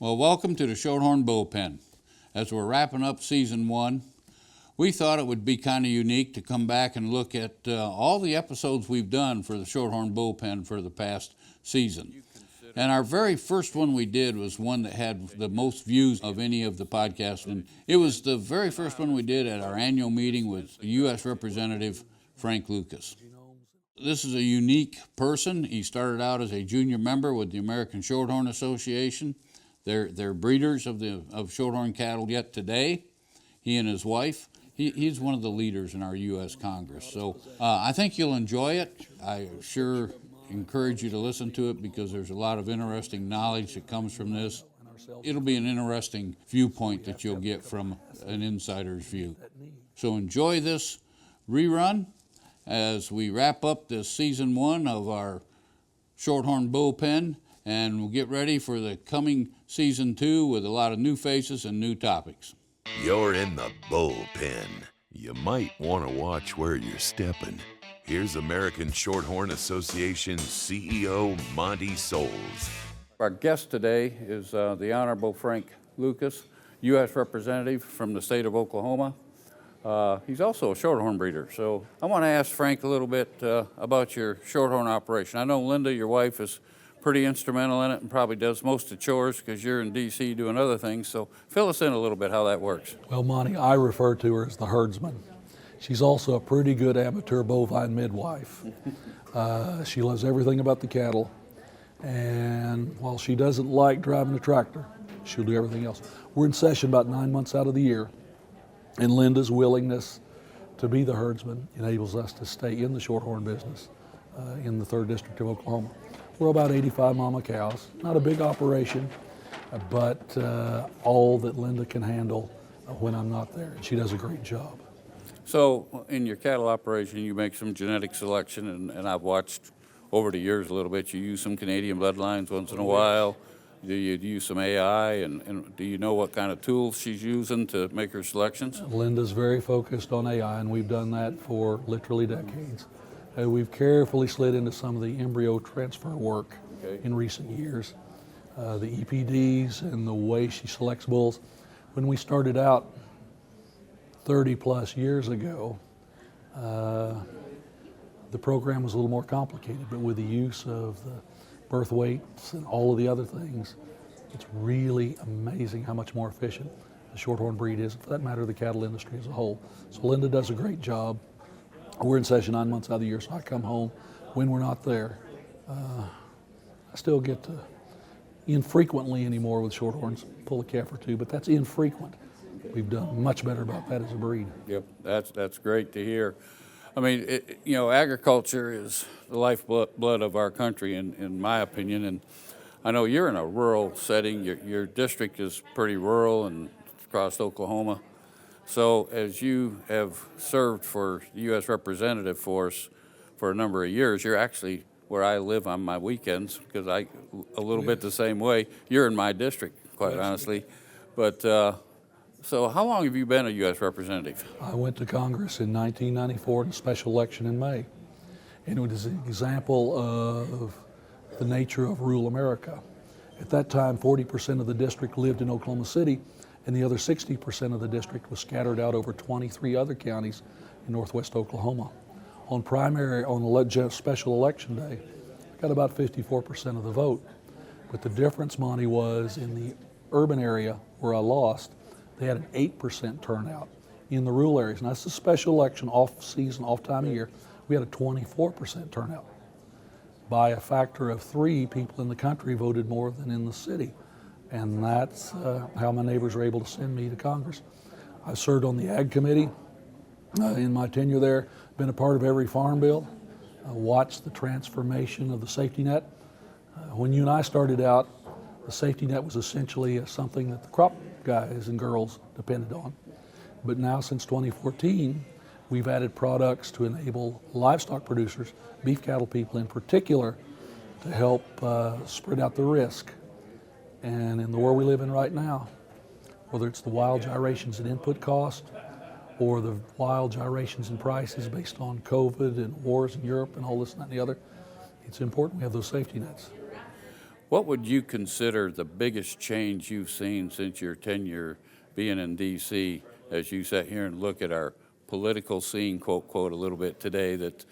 Well, welcome to the Shorthorn Bull Pen. As we're wrapping up season 1, we thought it would be kind of unique to come back and look at all the episodes we've done for the Shorthorn Bull Pen for the past season. And our very first one we did was one that had the most views of any of the podcasts. And it was the very first one we did at our annual meeting with U.S. Representative Frank Lucas. This is a unique person. He started out as a junior member with the American Shorthorn Association. They're breeders of Shorthorn cattle yet today. He and his wife. He's one of the leaders in our U.S. Congress. So I think you'll enjoy it. I sure encourage you to listen to it because there's a lot of interesting knowledge that comes from this. It'll be an interesting viewpoint that you'll get from an insider's view. So enjoy this rerun as we wrap up this season 1 of our Shorthorn Bull Pen, and we'll get ready for the coming season 2 with a lot of new faces and new topics. You're in the bullpen. You might want to watch where you're stepping. Here's American Shorthorn Association CEO Montie Soules. Our guest today is the Honorable Frank Lucas, U.S. Representative from the state of Oklahoma. He's also a Shorthorn breeder. So I want to ask Frank a little bit about your Shorthorn operation. I know Linda, your wife, is pretty instrumental in it and probably does most of the chores because you're in D.C. doing other things. So fill us in a little bit how that works. Well, Monty, I refer to her as the herdsman. She's also a pretty good amateur bovine midwife. She loves everything about the cattle, and while she doesn't like driving a tractor, she'll do everything else. We're in session about 9 months out of the year, and Linda's willingness to be the herdsman enables us to stay in the Shorthorn business in the 3rd District of Oklahoma. We're about 85 mama cows, not a big operation, but all that Linda can handle when I'm not there, and she does a great job. So in your cattle operation, you make some genetic selection, and I've watched over the years a little bit. You use some Canadian bloodlines once in a while. Do you use some AI, and do you know what kind of tools she's using to make her selections? Linda's very focused on AI, and we've done that for literally decades. We've carefully slid into some of the embryo transfer work in recent years. The EPDs and the way she selects bulls. When we started out 30 plus years ago, the program was a little more complicated, but with the use of the birth weights and all of the other things, it's really amazing how much more efficient the Shorthorn breed is, for that matter, the cattle industry as a whole. So Linda does a great job. We're in session 9 months out of the year, so I come home when we're not there. I still get to, infrequently anymore with Shorthorns, pull a calf or two, but that's infrequent. We've done much better about that as a breed. Yep, that's great to hear. I mean, agriculture is the lifeblood of our country, in my opinion. And I know you're in a rural setting. Your district is pretty rural and across Oklahoma. So as you have served for the U.S. representative force for a number of years, you're actually where I live on my weekends, because a little bit the same way. You're in my district, quite honestly. But so how long have you been a U.S. representative? I went to Congress in 1994 in a special election in May. And it was an example of the nature of rural America. At that time, 40% of the district lived in Oklahoma City, and the other 60% of the district was scattered out over 23 other counties in northwest Oklahoma. On special election day, I got about 54% of the vote. But the difference, Monty, was in the urban area where I lost, they had an 8% turnout. In the rural areas, and that's a special election, off season, off time of year, we had a 24% turnout. By a factor of 3, people in the country voted more than in the city. And that's how my neighbors were able to send me to Congress. I served on the Ag Committee in my tenure there, been a part of every farm bill, watched the transformation of the safety net. When you and I started out, the safety net was essentially something that the crop guys and girls depended on. But now since 2014, we've added products to enable livestock producers, beef cattle people in particular, to help spread out the risk. And in the world we live in right now, whether it's the wild gyrations in input cost or the wild gyrations in prices based on COVID and wars in Europe and all this and that and the other, it's important we have those safety nets. what would you consider the biggest change you've seen since your tenure being in D.C. as you sat here and look at our political scene, quote, quote, a little bit today, that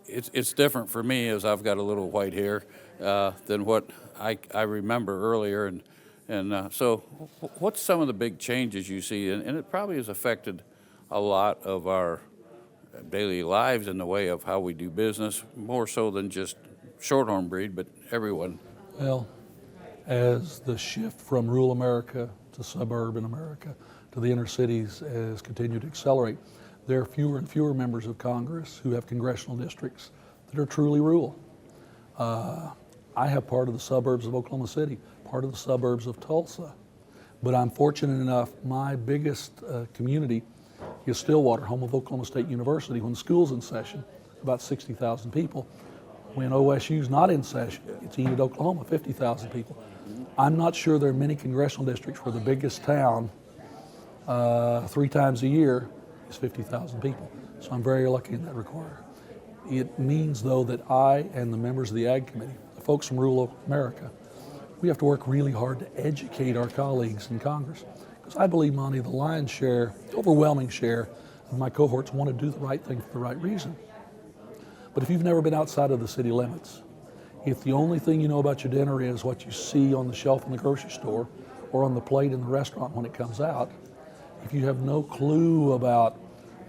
it's different for me as I've got a little white hair than what I remember earlier. So what's some of the big changes you see? And it probably has affected a lot of our daily lives in the way of how we do business, more so than just Shorthorn breed, but everyone. Well, as the shift from rural America to suburban America to the inner cities has continued to accelerate, there are fewer and fewer members of Congress who have congressional districts that are truly rural. I have part of the suburbs of Oklahoma City, part of the suburbs of Tulsa, but I'm fortunate enough, my biggest community is Stillwater, home of Oklahoma State University. When school's in session, about 60,000 people. When OSU's not in session, it's Enid, Oklahoma, 50,000 people. I'm not sure there are many congressional districts where the biggest town 3 times a year is 50,000 people. So I'm very lucky in that regard. It means, though, that I and the members of the Ag Committee, the folks from rural America, we have to work really hard to educate our colleagues in Congress. Because I believe, Monty, the lion's share, the overwhelming share of my cohorts want to do the right thing for the right reason. But if you've never been outside of the city limits, if the only thing you know about your dinner is what you see on the shelf in the grocery store or on the plate in the restaurant when it comes out, if you have no clue about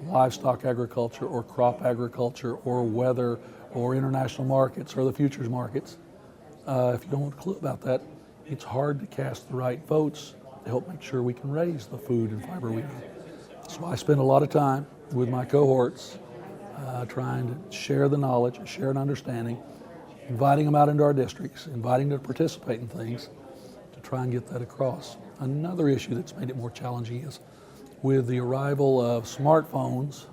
livestock agriculture or crop agriculture or weather or international markets or the futures markets, if you don't have a clue about that, it's hard to cast the right votes to help make sure we can raise the food and fiber we need. So I spend a lot of time with my cohorts trying to share the knowledge, share an understanding, inviting them out into our districts, inviting them to participate in things to try and get that across. Another issue that's made it more challenging is with the arrival of smartphones,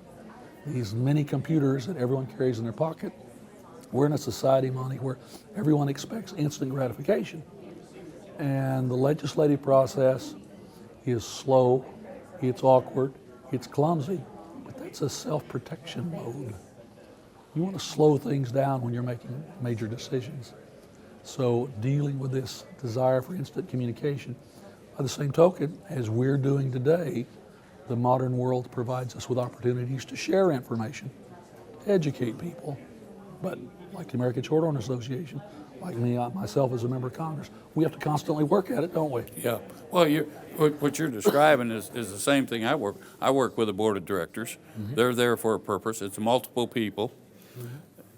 these mini computers that everyone carries in their pocket. We're in a society, Monty, where everyone expects instant gratification. And the legislative process is slow, it's awkward, it's clumsy, but that's a self-protection mode. You want to slow things down when you're making major decisions. So dealing with this desire for instant communication, by the same token, as we're doing today, the modern world provides us with opportunities to share information, to educate people. But like the American Shorthorn Association, like me, myself as a member of Congress, we have to constantly work at it, don't we? Yeah. Well, what you're describing is the same thing I work. I work with a board of directors. Mm-hmm. They're there for a purpose. It's multiple people. Mm-hmm.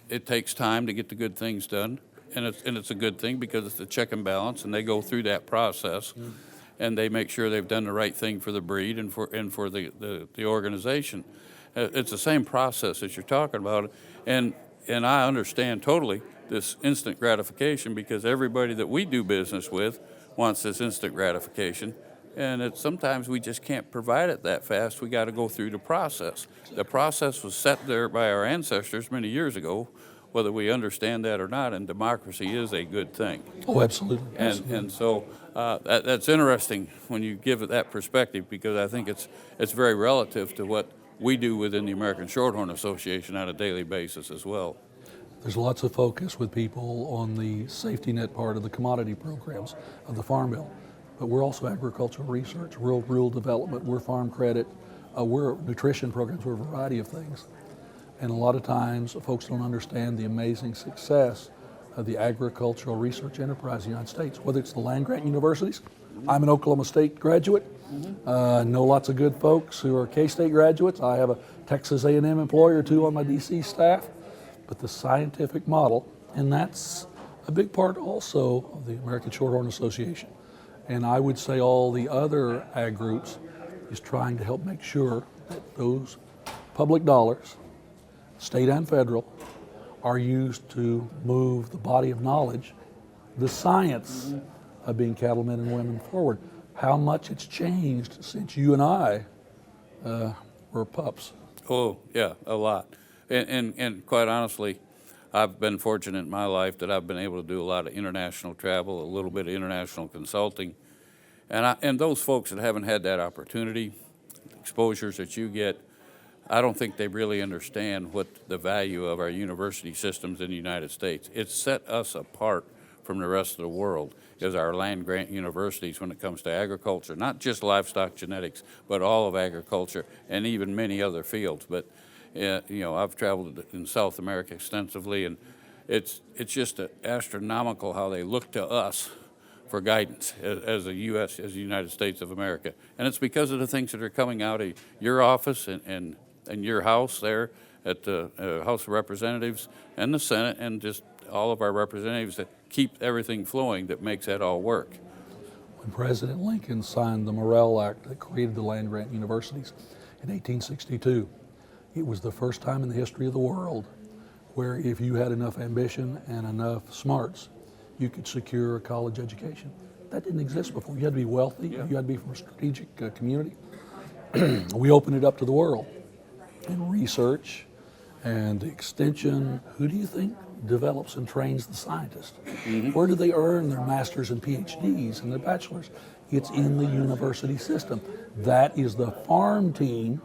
It takes time to get the good things done, and it's a good thing because it's a check and balance, and they go through that process. Mm-hmm. And they make sure they've done the right thing for the breed and for the organization. It's the same process that you're talking about, and I understand totally this instant gratification because everybody that we do business with wants this instant gratification, and sometimes we just can't provide it that fast. We got to go through the process. The process was set there by our ancestors many years ago, whether we understand that or not, and democracy is a good thing. Oh, absolutely. And so that's interesting when you give it that perspective because I think it's very relative to what we do within the American Shorthorn Association on a daily basis as well. There's lots of focus with people on the safety net part of the commodity programs of the Farm Bill, but we're also agricultural research, rural development, we're farm credit, we're nutrition programs, we're a variety of things. And a lot of times folks don't understand the amazing success of the agricultural research enterprise in the United States, whether it's the land-grant universities. I'm an Oklahoma State graduate. Know lots of good folks who are K-State graduates. I have a Texas A&M employee or two on my DC staff. But the scientific model, and that's a big part also of the American Shorthorn Association. And I would say all the other ag groups is trying to help make sure that those public dollars, state and federal, are used to move the body of knowledge, the science of being cattlemen and women forward. How much it's changed since you and I were pups. Oh, yeah, a lot. And quite honestly, I've been fortunate in my life that I've been able to do a lot of international travel, a little bit of international consulting. And those folks that haven't had that opportunity, exposures that you get, I don't think they really understand what the value of our university systems in the United States. It's set us apart from the rest of the world is our land-grant universities when it comes to agriculture, not just livestock genetics, but all of agriculture and even many other fields. But I've traveled in South America extensively, and it's just astronomical how they look to us for guidance as the United States of America. And it's because of the things that are coming out of your office and your house there at the House of Representatives and the Senate, and just all of our representatives that keep everything flowing that makes that all work. When President Lincoln signed the Morrill Act that created the land-grant universities in 1862, it was the first time in the history of the world where if you had enough ambition and enough smarts, you could secure a college education. That didn't exist before. You had to be wealthy, you had to be from a strategic community. We opened it up to the world. And research and extension, who do you think develops and trains the scientists? Where do they earn their masters and PhDs and their bachelors? It's in the university system. That is the farm team,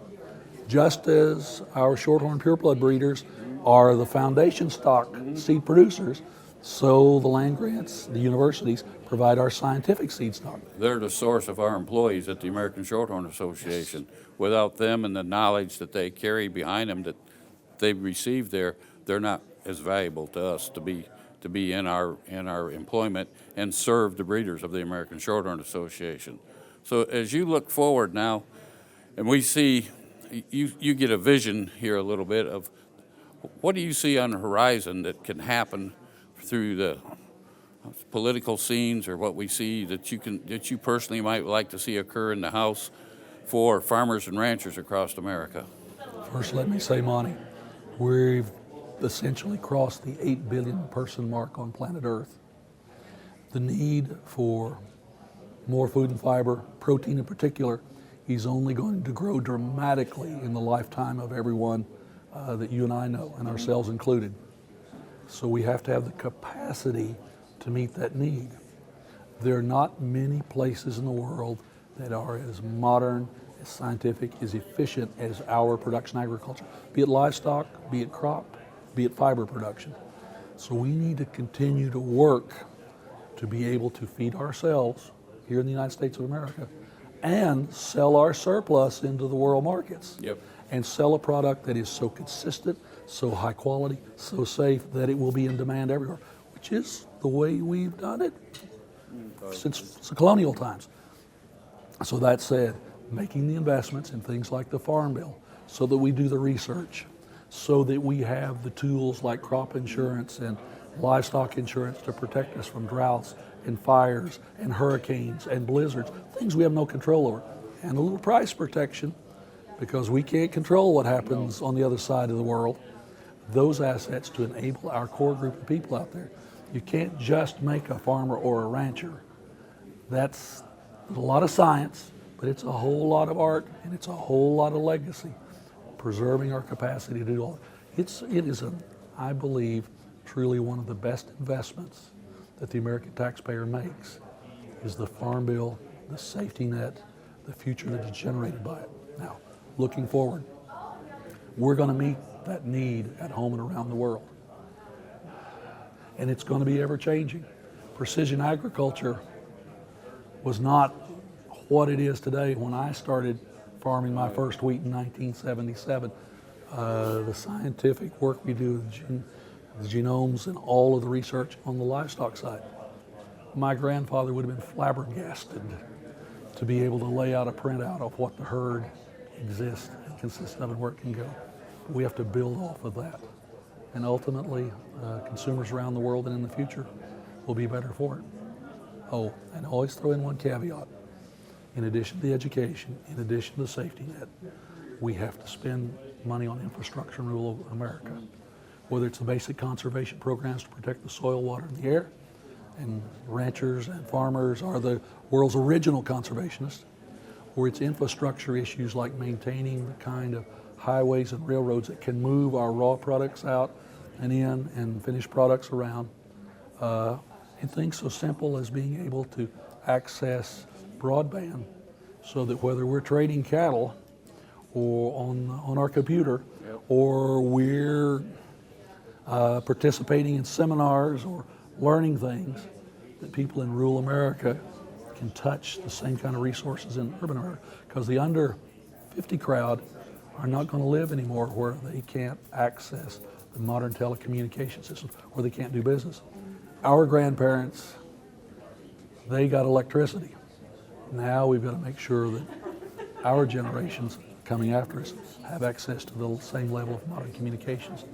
just as our Shorthorn pureblood breeders are the foundation stock seed producers, so the land grants, the universities, provide our scientific seed stock. They're the source of our employees at the American Shorthorn Association. Yes. Without them and the knowledge that they carry behind them that they've received there, they're not as valuable to us to be in our employment and serve the breeders of the American Shorthorn Association. So as you look forward now, and we see, you get a vision here a little bit of what do you see on the horizon that can happen through the political scenes, or what we see that you personally might like to see occur in the House for farmers and ranchers across America? First, let me say, Monty, we've essentially crossed the 8 billion person mark on planet Earth. The need for more food and fiber, protein in particular, is only going to grow dramatically in the lifetime of everyone that you and I know, and ourselves included. So we have to have the capacity to meet that need. There are not many places in the world that are as modern, as scientific, as efficient as our production agriculture, be it livestock, be it crop, be it fiber production. So we need to continue to work to be able to feed ourselves here in the United States of America and sell our surplus into the world markets. Yep. And sell a product that is so consistent, so high quality, so safe that it will be in demand everywhere, which is the way we've done it since colonial times. So that said, making the investments in things like the Farm Bill, so that we do the research, so that we have the tools like crop insurance and livestock insurance to protect us from droughts and fires and hurricanes and blizzards, things we have no control over, and a little price protection, because we can't control what happens on the other side of the world. Those assets to enable our core group of people out there. You can't just make a farmer or a rancher. That's a lot of science, but it's a whole lot of art, and it's a whole lot of legacy, preserving our capacity to do all that. It is, I believe, truly one of the best investments that the American taxpayer makes, is the Farm Bill, the safety net, the future that is generated by it. Now, looking forward, we're going to meet that need at home and around the world. And it's going to be ever changing. Precision agriculture was not what it is today. When I started farming my first wheat in 1977, the scientific work we do, the genomes and all of the research on the livestock side, my grandfather would have been flabbergasted to be able to lay out a printout of what the herd exists and consists of and where it can go. We have to build off of that. And ultimately, consumers around the world and in the future will be better for it. Oh, and always throw in one caveat. In addition to the education, in addition to the safety net, we have to spend money on infrastructure and rural America. Whether it's the basic conservation programs to protect the soil, water, and the air, and ranchers and farmers are the world's original conservationists, or it's infrastructure issues like maintaining the kind of highways and railroads that can move our raw products out and in and finished products around, and things so simple as being able to access broadband so that whether we're trading cattle or on our computer, or we're participating in seminars or learning things that people in rural America can touch the same kind of resources in urban America, because the under 50 crowd are not going to live anymore where they can't access the modern telecommunication systems, where they can't do business. Our grandparents, they got electricity. Now we've got to make sure that our generations coming after us have access to the same level of modern communications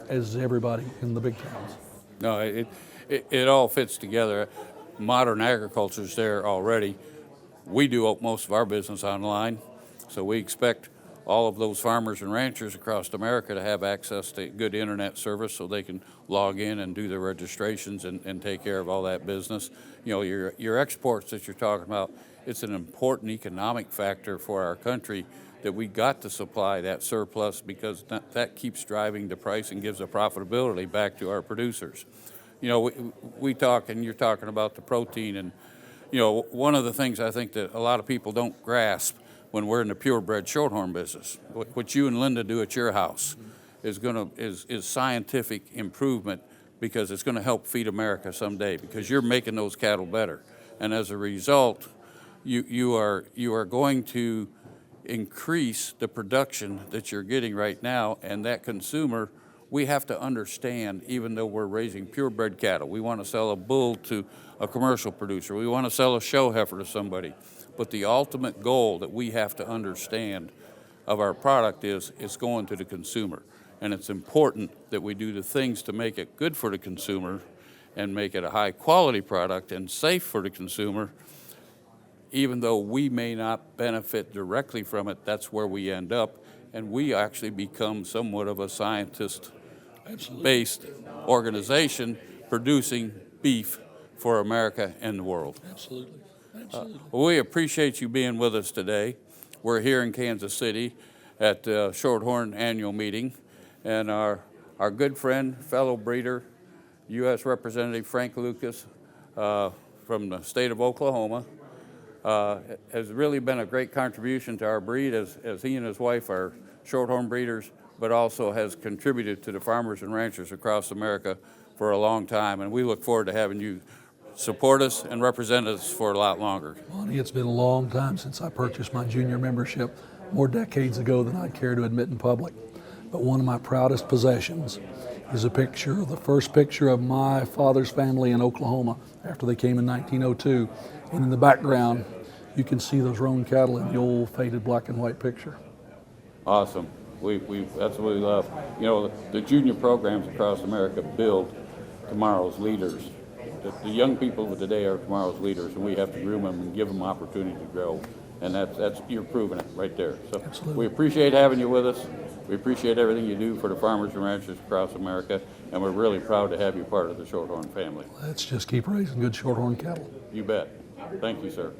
as everybody in the big towns. No, it all fits together. Modern agriculture's there already. We do most of our business online, so we expect all of those farmers and ranchers across America to have access to good internet service so they can log in and do their registrations and take care of all that business. You know, your exports that you're talking about, it's an important economic factor for our country that we got to supply that surplus, because that keeps driving the price and gives the profitability back to our producers. You know, we talk, and you're talking about the protein, and you know, one of the things I think that a lot of people don't grasp when we're in the purebred shorthorn business, what you and Linda do at your house is scientific improvement, because it's going to help feed America someday, because you're making those cattle better, and as a result, you are going to increase the production that you're getting right now, and that consumer, we have to understand, even though we're raising purebred cattle, we want to sell a bull to a commercial producer, we want to sell a show heifer to somebody, but the ultimate goal that we have to understand of our product is it's going to the consumer, and it's important that we do the things to make it good for the consumer and make it a high quality product and safe for the consumer. Even though we may not benefit directly from it, that's where we end up, and we actually become somewhat of a scientist-based organization producing beef for America and the world. Absolutely. Absolutely. Well, we appreciate you being with us today. We're here in Kansas City at the Shorthorn annual meeting, and our good friend, fellow breeder, U.S. Representative Frank Lucas from the state of Oklahoma, has really been a great contribution to our breed, as he and his wife are shorthorn breeders, but also has contributed to the farmers and ranchers across America for a long time, and we look forward to having you support us and represent us for a lot longer. Monty, it's been a long time since I purchased my junior membership, more decades ago than I care to admit in public. But one of my proudest possessions is a picture, the first picture of my father's family in Oklahoma after they came in 1902. And in the background, you can see those roan cattle in the old faded black and white picture. Awesome. That's what we love. You know, the junior programs across America build tomorrow's leaders. The young people of today are tomorrow's leaders, and we have to groom them and give them opportunity to grow. And that's you're proving it right there. So Absolutely. We appreciate having you with us. We appreciate everything you do for the farmers and ranchers across America, and we're really proud to have you part of the Shorthorn family. Let's just keep raising good shorthorn cattle. You bet. Thank you, sir.